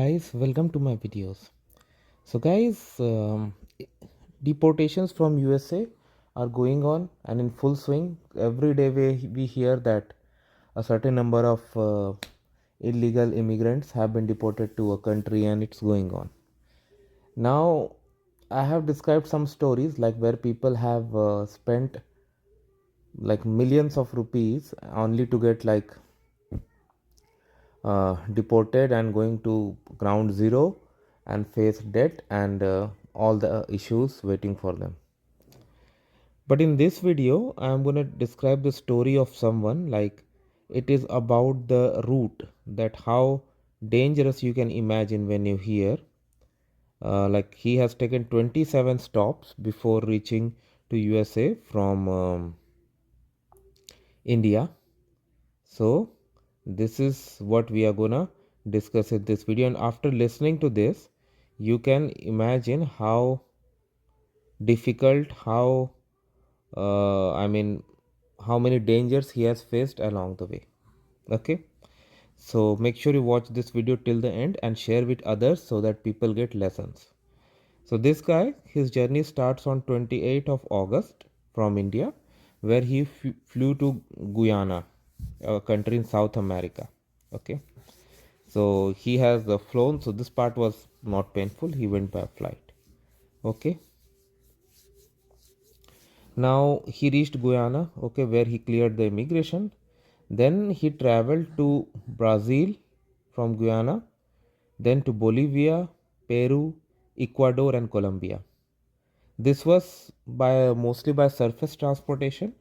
guys, welcome to my videos. So guys, deportations from USA are going on and in full swing. Every day we hear that a certain number of illegal immigrants have been deported to a country and it's going on. Now I have described some stories like where people have spent like millions of rupees only to get like deported and going to ground zero and face debt and all the issues waiting for them. But in this video I am going to describe the story of someone, like it is about the route, that how dangerous you can imagine when you hear like he has taken 27 stops before reaching to USA from India. So this is what we are gonna discuss in this video, and after listening to this you can imagine how difficult, how how many dangers he has faced along the way. Okay, so make sure you watch this video till the end and share with others so that people get lessons. So this guy, his journey starts on 28th of August from India, where he flew to Guyana, a country in South America. Okay, so he has flown, so this part was not painful. He went by flight. Okay, now he reached Guyana, okay, where he cleared the immigration. Then he traveled to Brazil from Guyana, then to Bolivia, Peru, Ecuador, and Colombia. This was by mostly by surface transportation,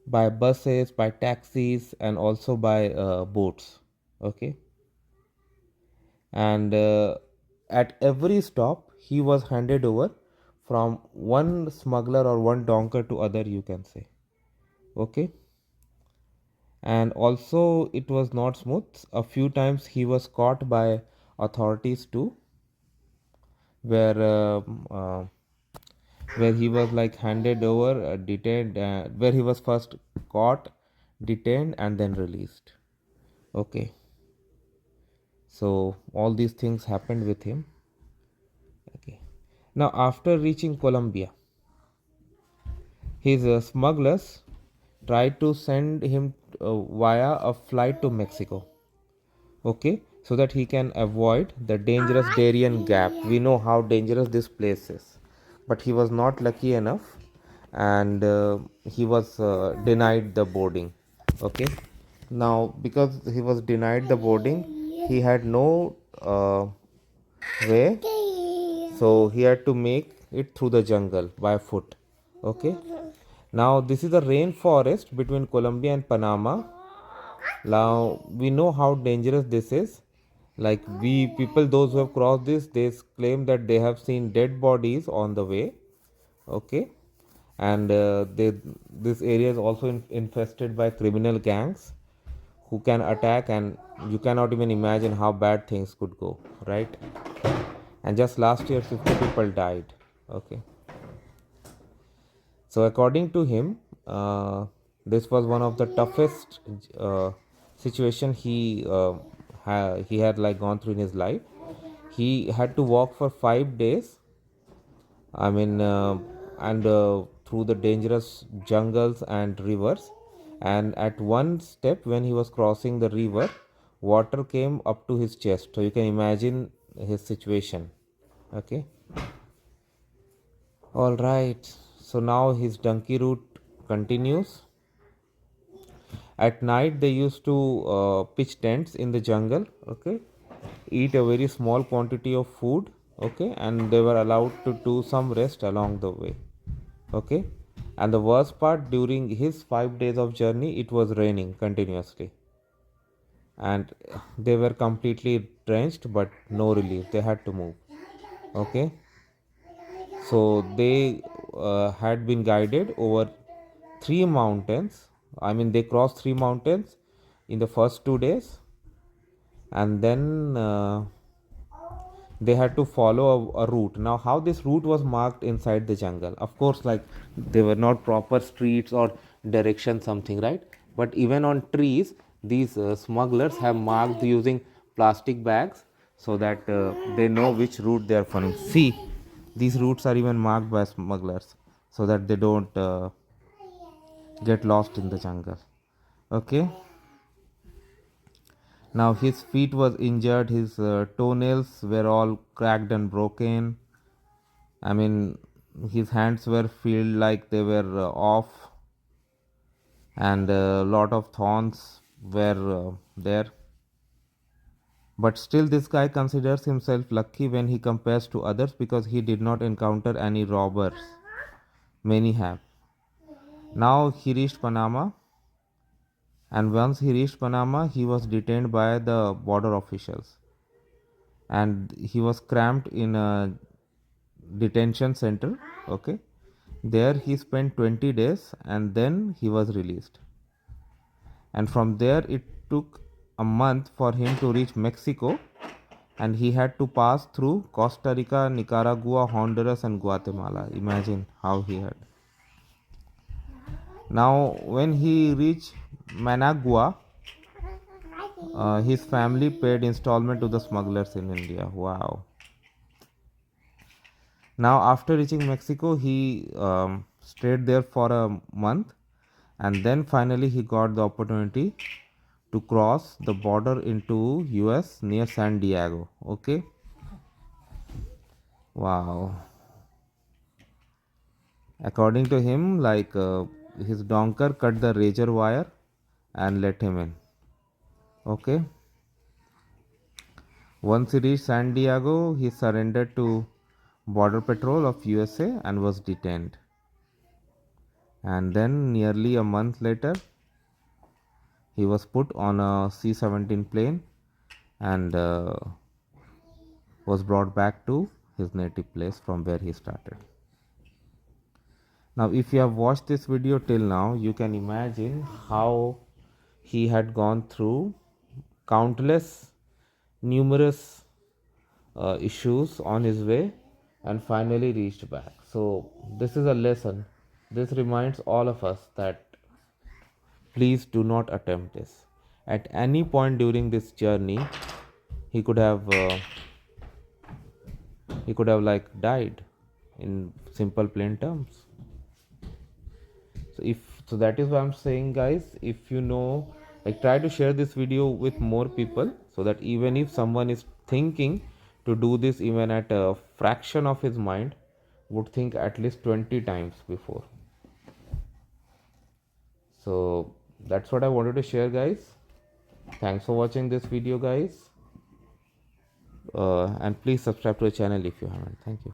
by buses, by taxis, and also by boats. Okay, and at every stop he was handed over from one smuggler or one donker to other, you can say. Okay, and also it was not smooth. A few times he was caught by authorities too, where where he was like handed over, detained, where he was first caught, detained, and then released. Okay, so all these things happened with him. Okay, now after reaching Colombia, his smugglers tried to send him via a flight to Mexico. Okay, so that he can avoid the dangerous Darien Gap. We know how dangerous this place is, but he was not lucky enough, and he was denied the boarding. Okay, now because he was denied the boarding, he had no way, so he had to make it through the jungle by foot. Okay, now this is the rainforest between Colombia and Panama. Now we know how dangerous this is. Like we people, those who have crossed this, they claim that they have seen dead bodies on the way. Okay, and this area is also infested by criminal gangs who can attack, and you cannot even imagine how bad things could go, right? And just last year 50 people died. Okay, so according to him, this was one of the toughest situation he had like gone through in his life. He had to walk for 5 days. I mean, and through the dangerous jungles and rivers. And at one step, when he was crossing the river, water came up to his chest. So you can imagine his situation. Okay. All right. So now his donkey route continues. At night, they used to pitch tents in the jungle. Okay, eat a very small quantity of food. Okay, and they were allowed to do some rest along the way. Okay, and the worst part, during his 5 days of journey, it was raining continuously, and they were completely drenched, but no relief. They had to move. Okay, so they had been guided over 3 mountains. I mean, they crossed 3 mountains in the first 2 days, and then they had to follow a route. Now, how this route was marked inside the jungle? Of course, like they were not proper streets or direction something, right? But even on trees, these smugglers have marked using plastic bags so that they know which route they are following. See, these routes are even marked by smugglers so that they don't get lost in the jungle. Okay. Now his feet was injured, his toenails were all cracked and broken. I mean, his hands were feel like they were off, and a lot of thorns were there. But still, this guy considers himself lucky when he compares to others because he did not encounter any robbers. Many have. Now he reached Panama, and once he reached Panama, he was detained by the border officials, and he was cramped in a detention center. Okay, there he spent 20 days, and then he was released. And from there, it took a month for him to reach Mexico, and he had to pass through Costa Rica, Nicaragua, Honduras, and Guatemala. Imagine how he had. Now, when he reached Managua, his family paid installment to the smugglers in India. Wow. Now, after reaching Mexico, he stayed there for a month, and then finally he got the opportunity to cross the border into US near San Diego. Okay. Wow. According to him, like his donker cut the razor wire and let him in. Okay. Once he reached San Diego, he surrendered to Border Patrol of USA and was detained. And then, nearly a month later, he was put on a C-17 plane and was brought back to his native place from where he started. Now, if you have watched this video till now, you can imagine how he had gone through countless, numerous issues on his way and finally reached back. So, this is a lesson. This reminds all of us that please do not attempt this. At any point during this journey, he could have like died in simple plain terms. So that is why I'm saying, guys, if you know, like, try to share this video with more people so that even if someone is thinking to do this even at a fraction of his mind, would think at least 20 times before. So that's what I wanted to share, guys. Thanks for watching this video, guys, and please subscribe to the channel if you haven't. Thank you.